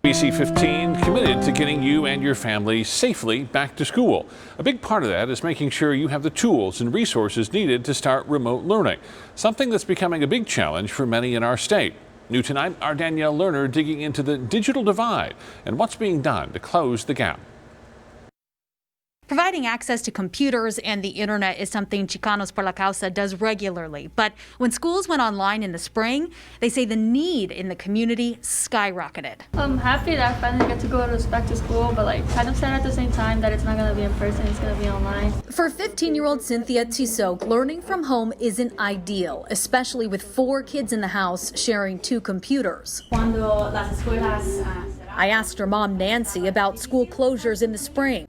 ABC 15 committed to getting you and your family safely back to school. A big part of that is making sure you have the tools and resources needed to start remote learning, something that's becoming a big challenge for many in our state. New tonight, our Danielle Lerner digging into the digital divide and what's being done to close the gap. Providing access to computers and the internet is something Chicanos por la Causa does regularly. But when schools went online in the spring, they say the need in the community skyrocketed. I'm happy that I finally get to go back to school, but kind of sad at the same time that it's not going to be in person, it's going to be online. For 15-year-old Cynthia Tisoc, learning from home isn't ideal, especially with 4 kids in the house sharing 2 computers. I asked her mom, Nancy, about school closures in the spring.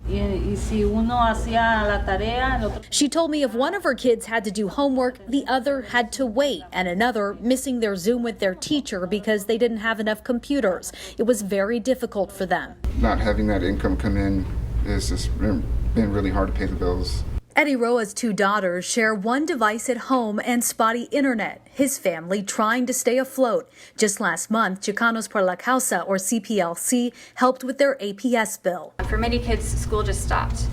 She told me if one of her kids had to do homework, the other had to wait, and another missing their Zoom with their teacher because they didn't have enough computers. It was very difficult for them. Not having that income come in has just been really hard to pay the bills. Eddie Roa's 2 daughters share one device at home and spotty internet, his family trying to stay afloat. Just last month, Chicanos por la Causa, or CPLC, helped with their APS bill. For many kids, school just stopped,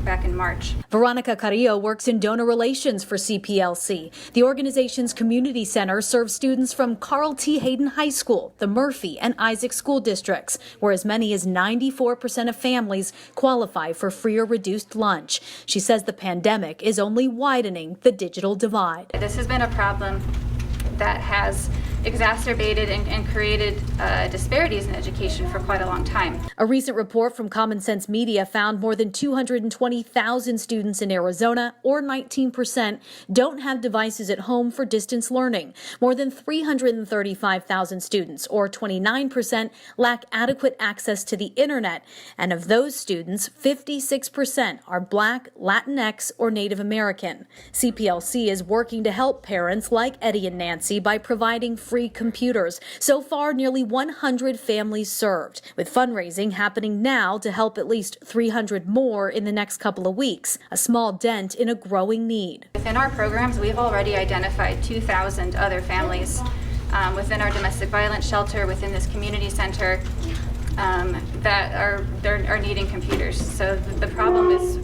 back in March. Veronica Carrillo works in donor relations for CPLC. The organization's community center serves students from Carl T. Hayden High School, the Murphy and Isaac school districts, where as many as 94% of families qualify for free or reduced lunch. She says the pandemic is only widening the digital divide. This has been a problem that has exacerbated and created disparities in education for quite a long time. A recent report from Common Sense Media found more than 220,000 students in Arizona, or 19%, don't have devices at home for distance learning. More than 335,000 students, or 29%, lack adequate access to the internet. And of those students, 56% are Black, Latinx, or Native American. CPLC is working to help parents like Eddie and Nancy by providing free computers. So far, nearly 100 families served, with fundraising happening now to help at least 300 more in the next couple of weeks, a small dent in a growing need. Within our programs, we've already identified 2,000 other families within our domestic violence shelter, within this community center, that are needing computers. So the problem is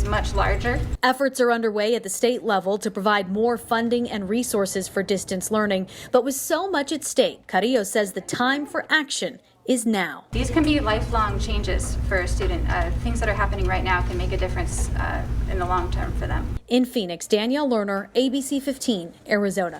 much larger. Efforts are underway at the state level to provide more funding and resources for distance learning, but with so much at stake, Carrillo says the time for action is now. These can be lifelong changes for a student. Things that are happening right now can make a difference in the long term for them. In Phoenix, Danielle Lerner, ABC 15, Arizona.